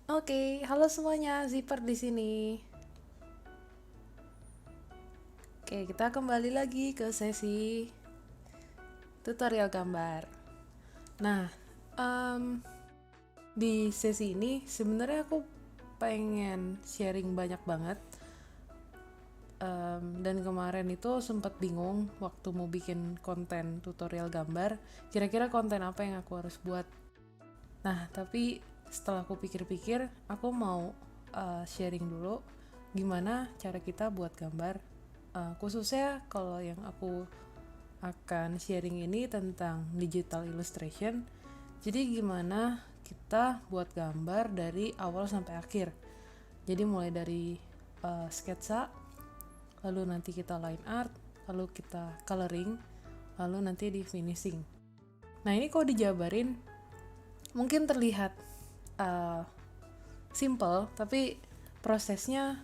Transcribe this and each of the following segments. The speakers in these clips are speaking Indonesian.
Oke, halo semuanya, Zipper di sini. Oke, kita kembali lagi ke sesi tutorial gambar. Nah, em, di sesi ini sebenarnya aku pengen sharing banyak banget. Dan kemarin itu sempat bingung waktu mau bikin konten tutorial gambar. Kira-kira konten apa yang aku harus buat? Nah, tapi setelah aku pikir-pikir, aku mau sharing dulu gimana cara kita buat gambar. Khususnya kalau yang aku akan sharing ini tentang digital illustration. Jadi gimana kita buat gambar dari awal sampai akhir. Jadi mulai dari sketsa, lalu nanti kita line art, lalu kita coloring, lalu nanti di finishing. Nah ini kalau dijabarin mungkin terlihat uh, simple, tapi prosesnya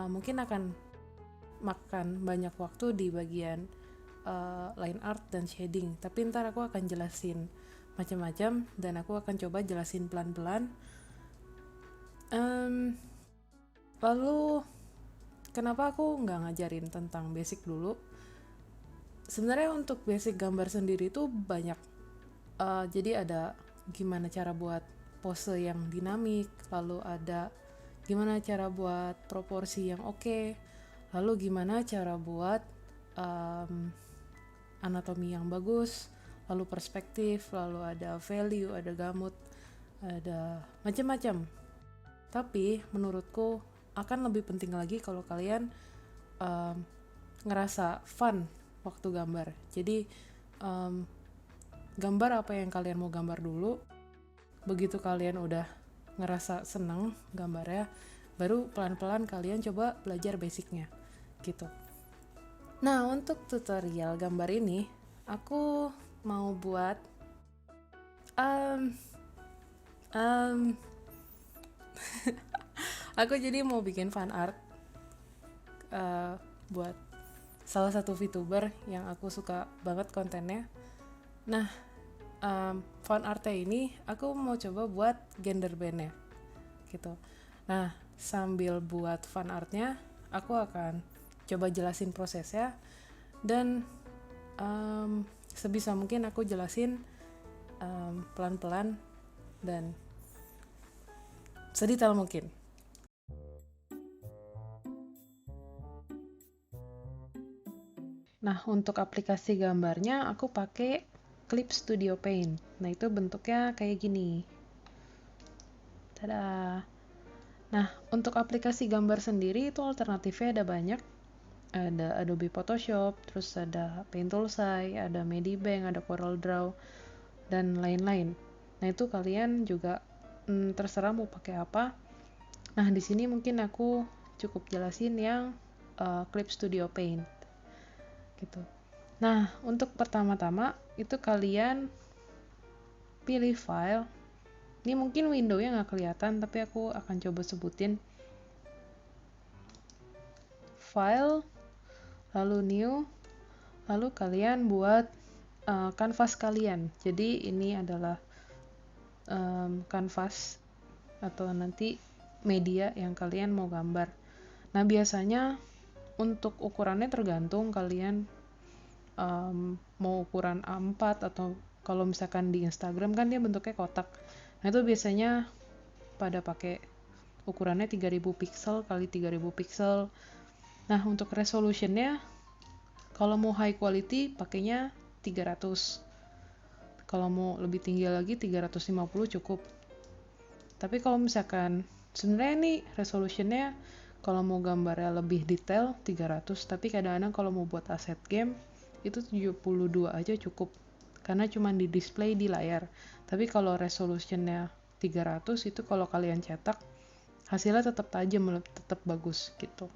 mungkin akan makan banyak waktu di bagian line art dan shading. Tapi ntar aku akan jelasin macam-macam dan aku akan coba jelasin pelan-pelan. Lalu kenapa aku nggak ngajarin tentang basic dulu? Sebenarnya untuk basic gambar sendiri itu banyak. Jadi ada gimana cara buat pose yang dinamik, lalu ada gimana cara buat proporsi yang oke, lalu gimana cara buat anatomi yang bagus, lalu perspektif, lalu ada value, ada gamut, ada macam-macam. Tapi menurutku akan lebih penting lagi kalau kalian ngerasa fun waktu gambar. Jadi gambar apa yang kalian mau gambar dulu. Begitu kalian udah ngerasa seneng gambarnya, baru pelan-pelan kalian coba belajar basicnya gitu. Nah, untuk tutorial gambar ini aku mau buat um, um, aku jadi mau bikin fan art buat salah satu VTuber yang aku suka banget kontennya. Nah, fan artnya ini aku mau coba buat gender bandnya gitu. Nah, sambil buat fan artnya, aku akan coba jelasin prosesnya dan sebisa mungkin aku jelasin pelan-pelan dan sedetail mungkin. Nah, untuk aplikasi gambarnya aku pakai Clip Studio Paint. Nah, itu bentuknya kayak gini. Tada. Nah, untuk aplikasi gambar sendiri itu alternatifnya ada banyak. Ada Adobe Photoshop, terus ada Paint Toolsai, ada Medibank, ada CorelDRAW, dan lain-lain. Nah, itu kalian juga terserah mau pakai apa. Nah, di sini mungkin aku cukup jelasin yang Clip Studio Paint gitu. Nah, untuk pertama-tama itu kalian pilih file. Ini mungkin window-nya nggak kelihatan, tapi aku akan coba sebutin. File, lalu new, lalu kalian buat kanvas kalian. Jadi ini adalah kanvas atau nanti media yang kalian mau gambar. Nah, biasanya untuk ukurannya tergantung kalian mau ukuran A4 atau kalau misalkan di Instagram kan dia bentuknya kotak. Nah, itu biasanya pada pakai ukurannya 3000 pixel kali 3000 pixel. Nah, untuk resolutionnya kalau mau high quality pakainya 300. Kalau mau lebih tinggi lagi 350 cukup. Tapi kalau misalkan sebenarnya ini resolutionnya kalau mau gambarnya lebih detail 300, tapi kadang-kadang kalau mau buat aset game itu 72 aja cukup karena cuma di display di layar. Tapi kalau resolutionnya 300 itu kalau kalian cetak hasilnya tetap tajam, tetap bagus gitu.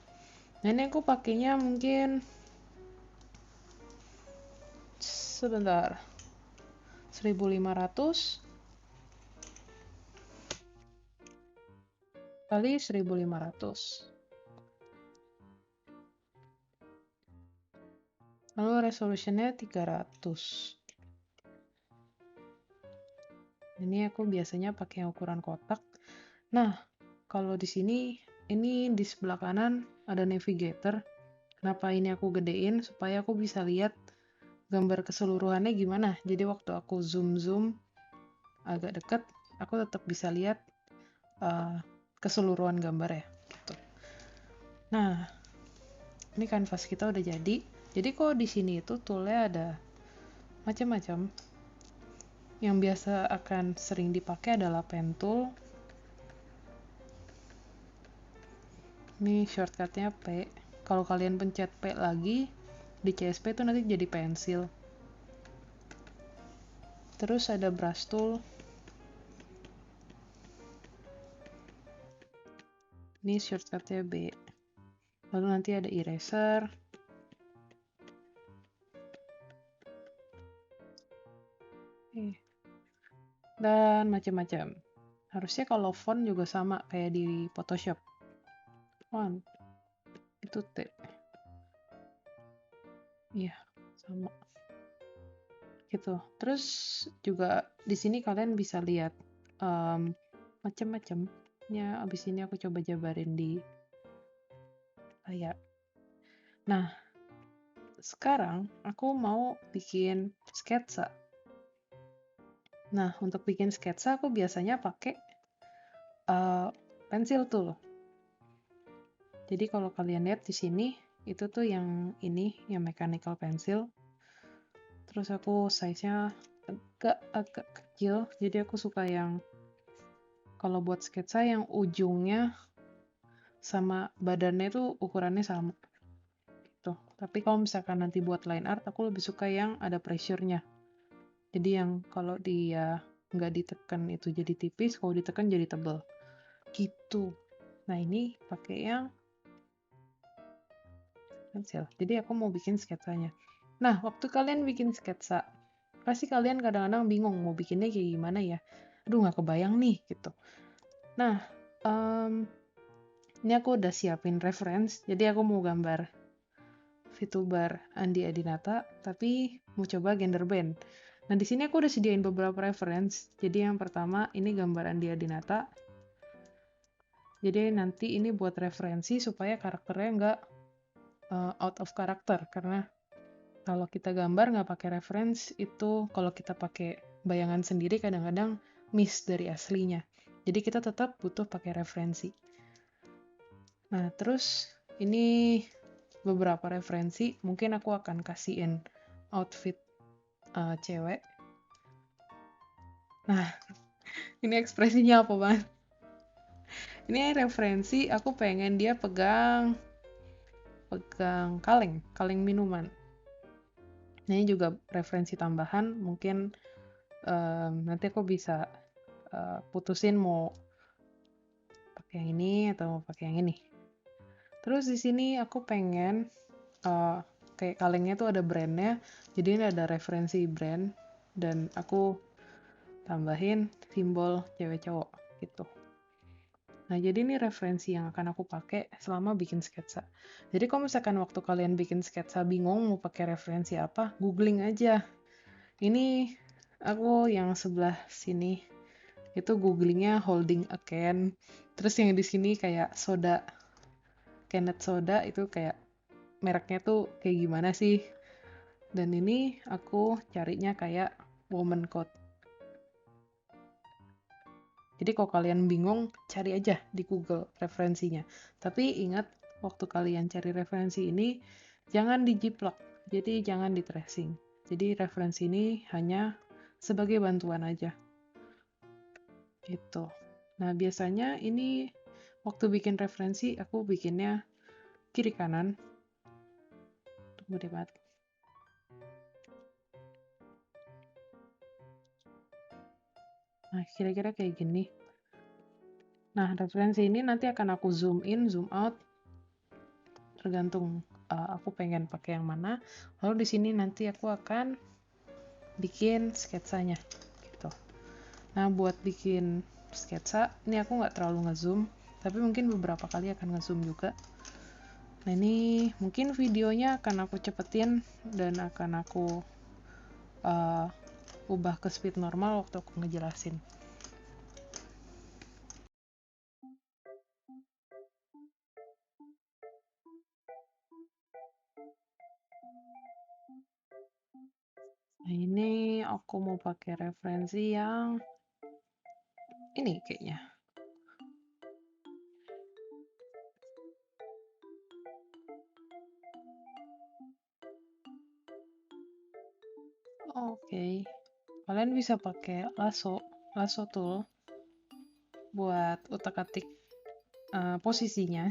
Nah, ini aku pakainya mungkin sebentar 1500 kali 1500. Lalu resolutionnya 300. Ini aku biasanya pakai ukuran kotak Nah, kalau di sini, ini di sebelah kanan ada navigator. Kenapa ini aku gedein? Supaya aku bisa lihat gambar keseluruhannya gimana. Jadi waktu aku zoom agak deket, aku tetap bisa lihat keseluruhan gambar ya. Gitu. Nah, ini kanvas kita udah jadi. Jadi kok di sini itu toolnya ada macam-macam. Yang biasa akan sering dipakai adalah pen tool. Ini shortcutnya P. Kalau kalian pencet P lagi di CSP itu nanti jadi pensil. Terus ada brush tool. Ini shortcutnya B. Lalu nanti ada eraser. Dan macam-macam. Harusnya kalau font juga sama kayak di Photoshop. Font. Itu T. Iya, sama. Gitu. Terus juga di sini kalian bisa lihat macam-macam. Ya, abis ini aku coba jabarin di layar. Nah, sekarang aku mau bikin sketsa. Nah, untuk bikin sketsa aku biasanya pakai pensil tool. Jadi kalau kalian lihat di sini, itu tuh yang ini, yang mechanical pencil. Terus aku size-nya agak kecil, jadi aku suka yang kalau buat sketsa yang ujungnya sama badannya itu ukurannya sama. Gitu. Tapi kalau misalkan nanti buat line art, aku lebih suka yang ada pressure-nya. Jadi yang kalau dia nggak ditekan itu jadi tipis, kalau ditekan jadi tebal. Gitu. Nah ini pakai yang pensil. Jadi aku mau bikin sketsanya. Nah, waktu kalian bikin sketsa, pasti kalian kadang-kadang bingung mau bikinnya kayak gimana ya. Aduh, nggak kebayang nih, gitu. Nah, ini aku udah siapin reference, jadi aku mau gambar VTuber Andi Adinata, tapi mau coba gender band. Nah, di sini aku udah sediain beberapa reference. Jadi yang pertama, ini gambar Andi Adinata. Jadi nanti ini buat referensi supaya karakternya nggak out of character, karena kalau kita gambar nggak pakai reference itu kalau kita pakai bayangan sendiri kadang-kadang miss dari aslinya. Jadi kita tetap butuh pakai referensi. Nah, terus ini beberapa referensi. Mungkin aku akan kasihin outfit cewek. Nah, ini ekspresinya apa banget? Ini referensi aku pengen dia pegang kaleng minuman. Nah, ini juga referensi tambahan. Mungkin nanti aku bisa putusin mau pakai yang ini atau mau pakai yang ini. Terus di sini aku pengen kayak kalengnya tuh ada brandnya, jadi ini ada referensi brand dan aku tambahin simbol cewek cowok gitu. Nah, jadi ini referensi yang akan aku pakai selama bikin sketsa. Jadi kalau misalkan waktu kalian bikin sketsa bingung mau pakai referensi apa, googling aja. Ini aku yang sebelah sini itu googlingnya holding a can. Terus yang di sini kayak soda, Kenneth soda itu kayak mereknya tuh kayak gimana sih. Dan ini aku carinya kayak woman coat. Jadi kalau kalian bingung, cari aja di Google referensinya. Tapi ingat, waktu kalian cari referensi ini, jangan dijiplak. Jadi jangan di tracing. Jadi referensi ini hanya sebagai bantuan aja. Gitu. Nah, biasanya ini waktu bikin referensi, aku bikinnya kiri kanan. Tunggu deh, banget. Nah, kira-kira kayak gini. Nah, referensi ini nanti akan aku zoom in, zoom out, tergantung aku pengen pakai yang mana. Lalu di sini nanti aku akan bikin sketsanya, gitu. Nah, buat bikin sketsa, ini aku nggak terlalu ngezoom, tapi mungkin beberapa kali akan ngezoom juga. Nah, ini mungkin videonya akan aku cepetin dan akan aku ubah ke speed normal waktu aku ngejelasin. Nah, ini aku mau pakai referensi yang ini kayaknya. Oke. Kalian bisa pakai lasso tool buat utak-atik posisinya.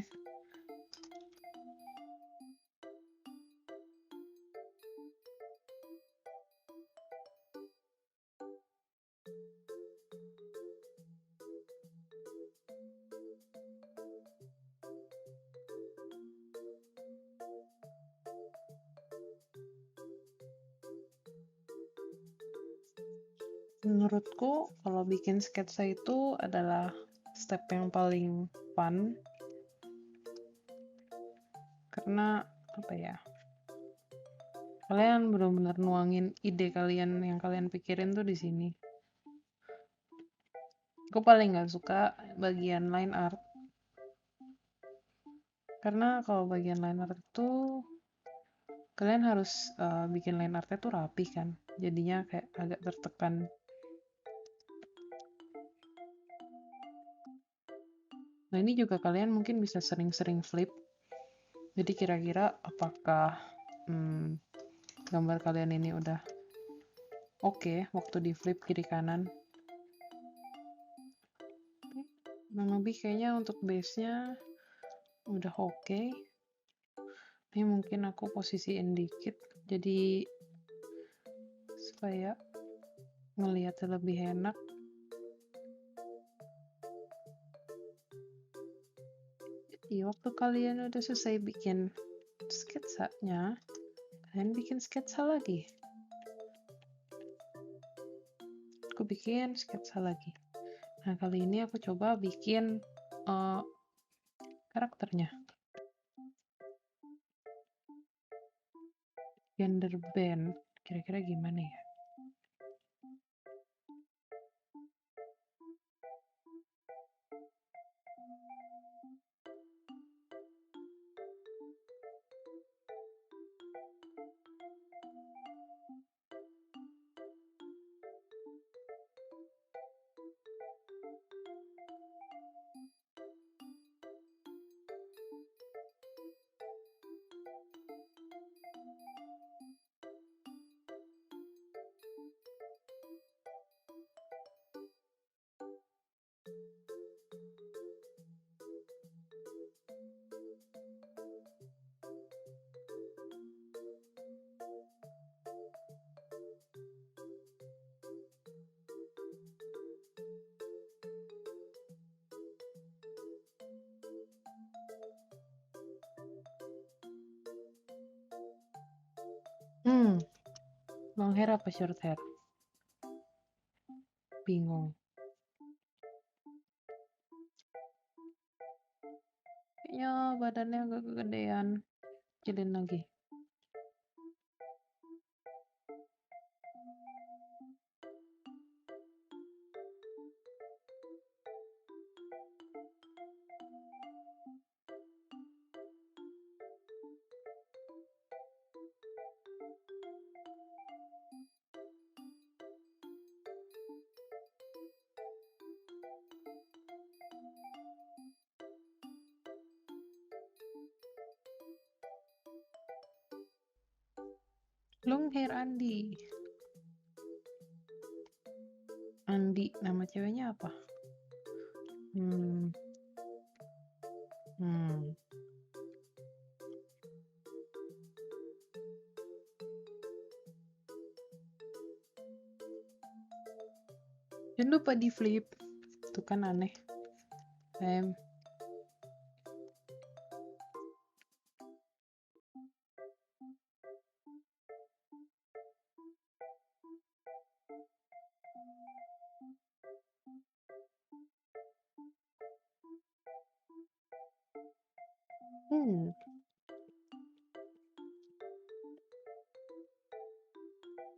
Menurutku kalau bikin sketsa itu adalah step yang paling fun, karena apa ya, kalian benar-benar nuangin ide kalian yang kalian pikirin tuh di sini. Aku paling nggak suka bagian line art, karena kalau bagian line art itu kalian harus bikin line artnya tuh rapi kan, jadinya kayak agak tertekan. Nah, ini juga kalian mungkin bisa sering-sering flip. Jadi kira-kira apakah gambar kalian ini udah oke waktu di flip kiri kanan. Nah, lebih kayaknya untuk base-nya udah oke. Ini mungkin aku posisiin dikit jadi supaya ngelihatnya lebih enak. Jadi waktu kalian udah selesai bikin sketsanya, kalian bikin sketsa lagi. Aku bikin sketsa lagi. Nah, kali ini aku coba bikin karakternya. Gender band. Kira-kira gimana ya? Long hair apa short hair? Bingung. Kayaknya badannya agak kegedean. Kecilin lagi. Long hair Andi. Andi, nama ceweknya apa? Jangan lupa di flip. Itu kan aneh.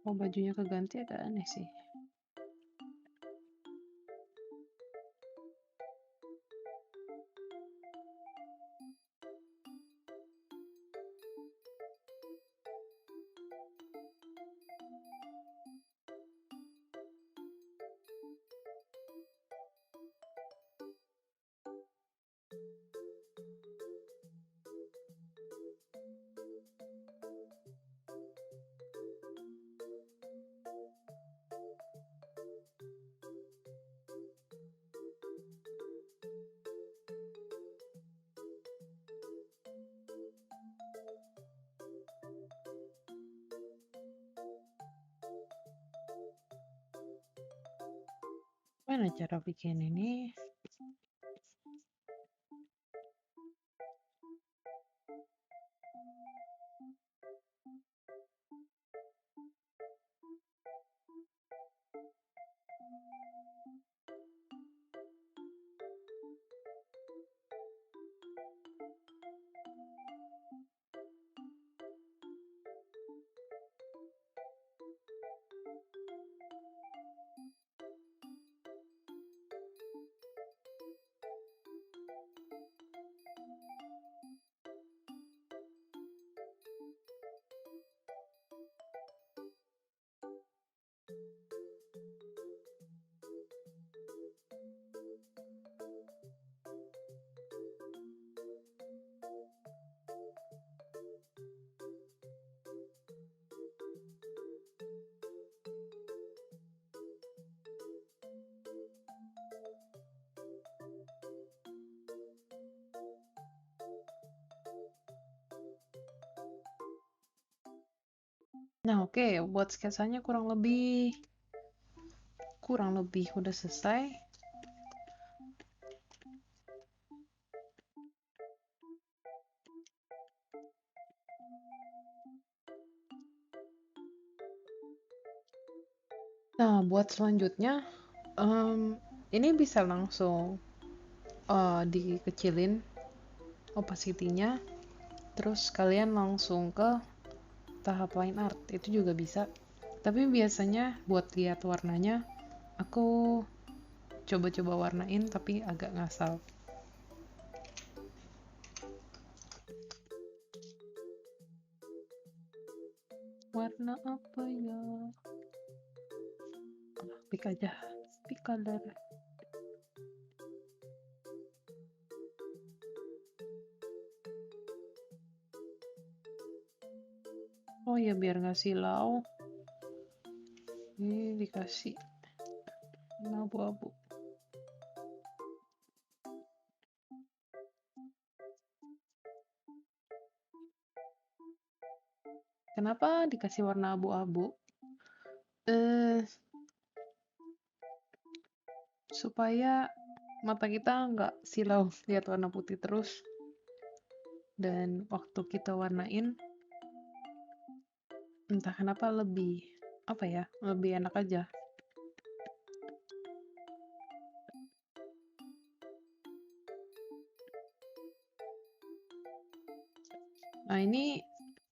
Oh, bajunya keganti agak aneh sih. Mana cara bikin ini? Nah, oke, buat sketsanya kurang lebih udah selesai. Nah, buat selanjutnya, ini bisa langsung dikecilin opacity-nya, terus kalian langsung ke tahap line art, itu juga bisa. Tapi biasanya buat lihat warnanya, aku coba-coba warnain tapi agak ngasal. Warna apa ya? Pick aja, pick color. Oh ya, biar nggak silau, ini dikasih warna abu-abu. Kenapa dikasih warna abu-abu? Supaya mata kita nggak silau lihat warna putih terus, dan waktu kita warnain entah kenapa lebih lebih enak aja. Nah, ini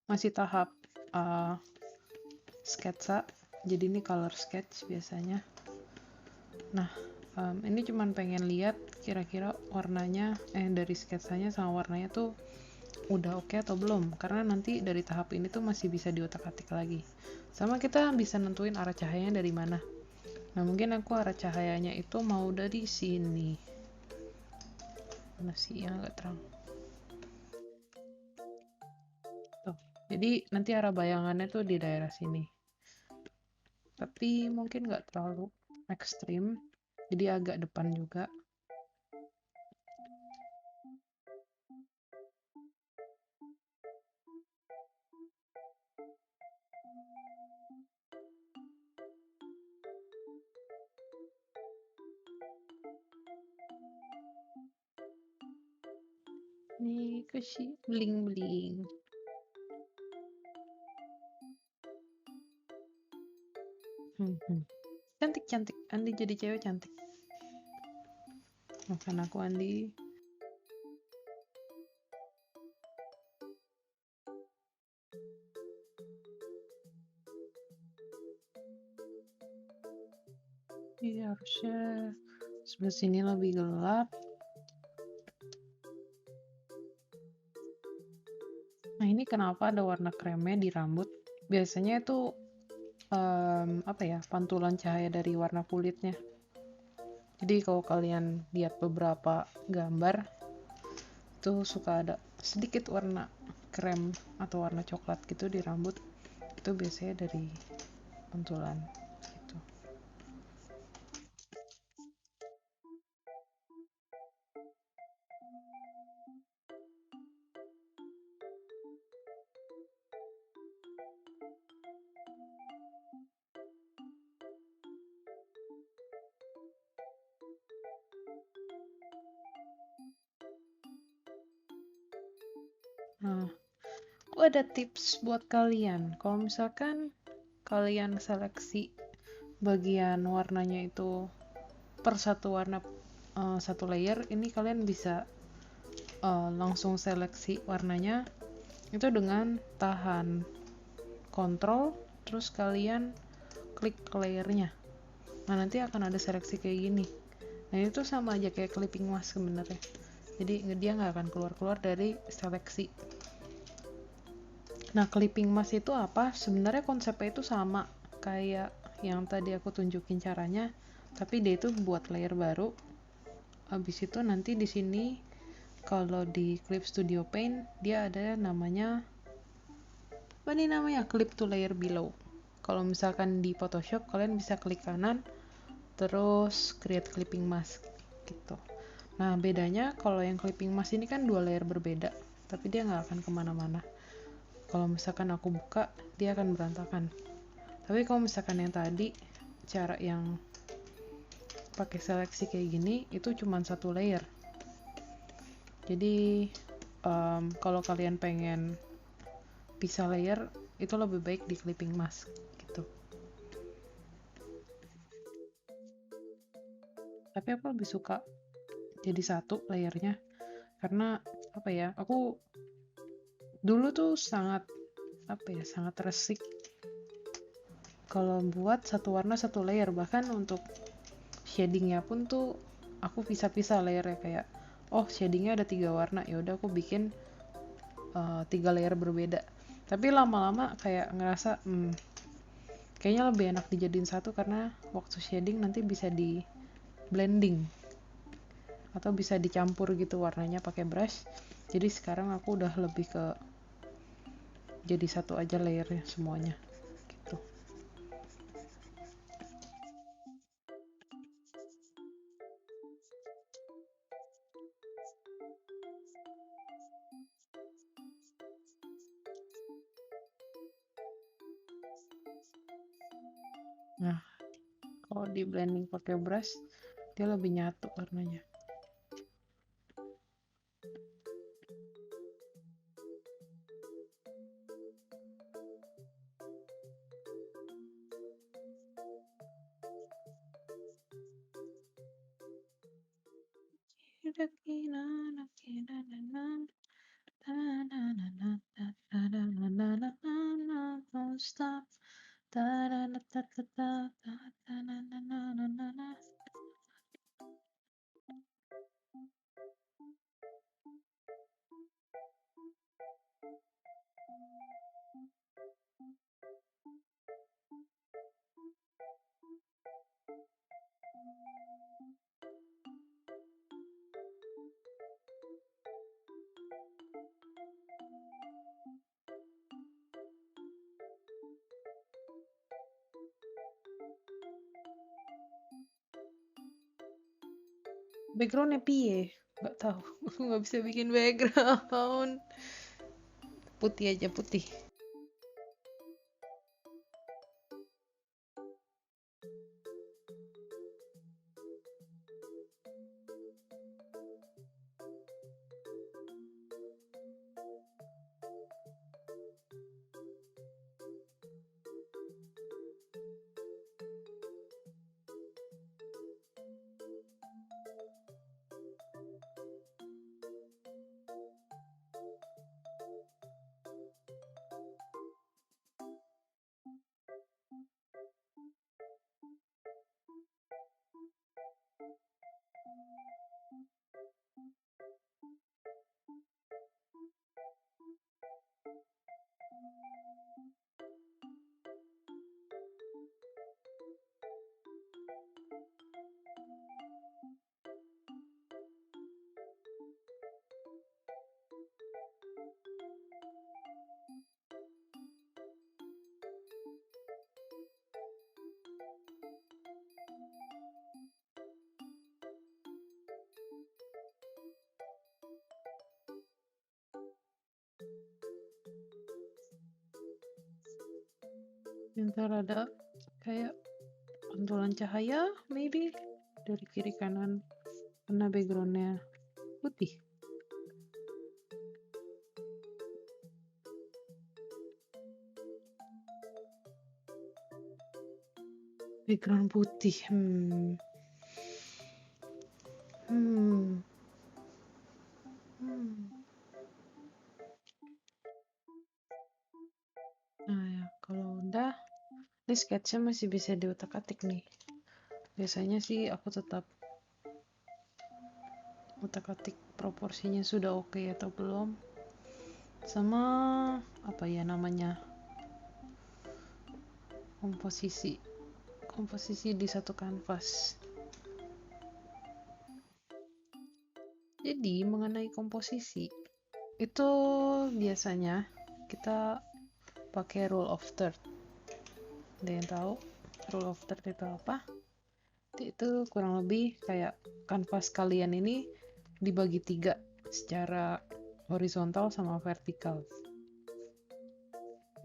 masih tahap sketsa, jadi ini color sketch biasanya. Nah, ini cuman pengen lihat kira-kira warnanya dari sketsanya sama warnanya tuh udah oke atau belum, karena nanti dari tahap ini tuh masih bisa diotak-atik lagi, sama kita bisa nentuin arah cahayanya dari mana. Nah, mungkin aku arah cahayanya itu mau dari sini, mana sih yang agak terang tuh, jadi nanti arah bayangannya tuh di daerah sini, tapi mungkin nggak terlalu ekstrim, jadi agak depan juga. Nih kasih bling-bling. Cantik-cantik, Andi jadi cewek cantik. Makan aku, Andi. Ini harusnya sebelah sini lebih gelap. Nah, ini kenapa ada warna kremnya di rambut? Biasanya itu pantulan cahaya dari warna kulitnya. Jadi kalau kalian lihat beberapa gambar, itu suka ada sedikit warna krem atau warna coklat gitu di rambut. Itu biasanya dari pantulan gitu. Nah, aku ada tips buat kalian. Kalau misalkan kalian seleksi bagian warnanya itu per satu warna, satu layer, ini kalian bisa langsung seleksi warnanya itu dengan tahan kontrol, terus kalian klik layernya. Nah, nanti akan ada seleksi kayak gini. Nah, itu sama aja kayak clipping mask sebenarnya. Jadi dia nggak akan keluar-keluar dari seleksi. Nah, clipping mask itu apa? Sebenarnya konsepnya itu sama kayak yang tadi aku tunjukin caranya, tapi dia itu buat layer baru. Habis itu nanti di sini kalau di Clip Studio Paint dia ada namanya apa nih namanya? Clip to layer below. Kalau misalkan di Photoshop kalian bisa klik kanan terus create clipping mask gitu. Nah, bedanya kalau yang clipping mask ini kan dua layer berbeda, tapi dia nggak akan kemana-mana. Kalau misalkan aku buka, dia akan berantakan. Tapi kalau misalkan yang tadi, cara yang pakai seleksi kayak gini, itu cuma satu layer. Jadi, kalau kalian pengen pisah layer, itu lebih baik di clipping mask gitu. Tapi aku lebih suka jadi satu layernya, karena apa ya, aku dulu tuh sangat resik kalau buat satu warna satu layer. Bahkan untuk shadingnya pun tuh aku pisah-pisah layernya, kayak oh shadingnya ada 3 warna, ya udah aku bikin 3 layer berbeda. Tapi lama-lama kayak ngerasa kayaknya lebih enak dijadiin satu, karena waktu shading nanti bisa di blending atau bisa dicampur gitu warnanya pakai brush. Jadi sekarang aku udah lebih ke jadi satu aja layernya semuanya gitu. Nah, kalau di blending pakai brush dia lebih nyatu warnanya. Backgroundnya piye? Nggak tahu. Aku nggak bisa bikin background. Putih aja, putih. Ntar ada kayak pantulan cahaya maybe dari kiri kanan karena backgroundnya putih. Background putih. Nah ya, kalau udah, ini sketchnya masih bisa diutak-atik nih. Biasanya sih aku tetap utak-atik proporsinya sudah oke atau belum, sama apa ya namanya, komposisi di satu kanvas. Jadi mengenai komposisi itu biasanya kita pakai rule of third. Ada yang tahu rule of third itu apa? Itu kurang lebih kayak kanvas kalian ini dibagi 3 secara horizontal sama vertikal.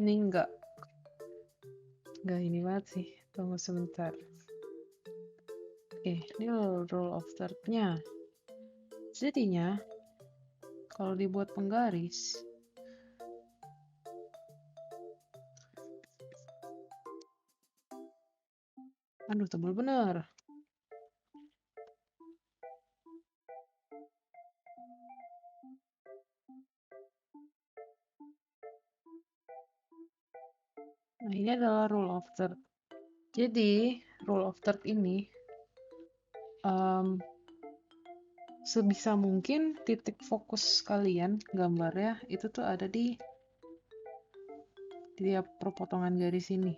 Ini enggak ini banget sih, tunggu sebentar. Oke, ini rule of third-nya. Jadinya kalau dibuat penggaris, aduh tebal bener. Nah, ini adalah rule of third. Jadi, rule of third ini sebisa mungkin titik fokus kalian gambarnya itu tuh ada di tiap perpotongan garis ini.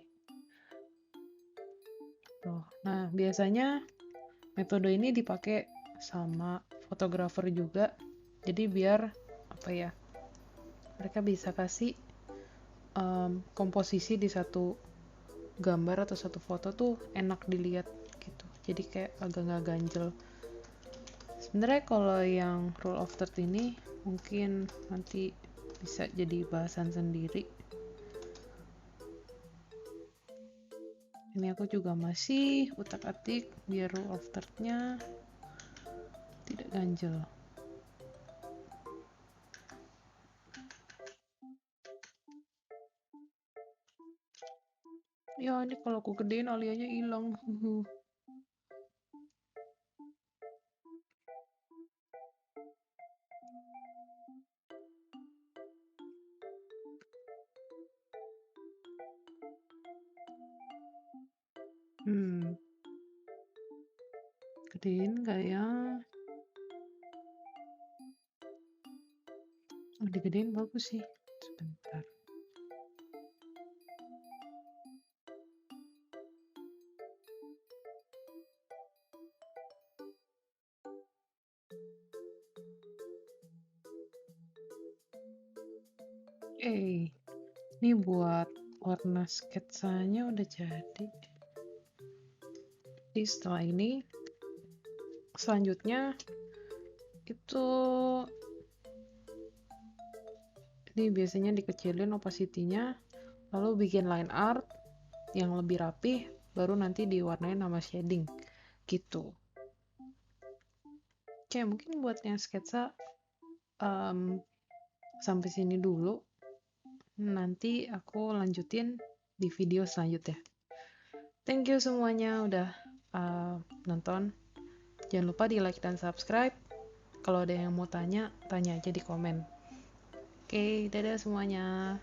Tuh. Nah, biasanya metode ini dipakai sama fotografer juga. Jadi biar apa ya? Mereka bisa kasih komposisi di satu gambar atau satu foto tuh enak dilihat gitu. Jadi kayak agak nggak ganjel. Sebenarnya kalau yang rule of third ini mungkin nanti bisa jadi bahasan sendiri. Ini aku juga masih utak-atik biar rule of third-nya tidak ganjel. Ya ini kalau aku gedein alianya hilang. Gedein nggak ya? Oh, digedein bagus sih. Sebentar. Ini buat warna sketsanya udah jadi. Jadi setelah ini, selanjutnya itu ini biasanya dikecilin opacity-nya, lalu bikin line art yang lebih rapih, baru nanti diwarnain sama shading gitu. Oke, mungkin buat yang sketsa sampai sini dulu. Nanti aku lanjutin di video selanjutnya. Thank you semuanya udah nonton. Jangan lupa di like dan subscribe. Kalau ada yang mau tanya, tanya aja di komen. Oke, dadah semuanya.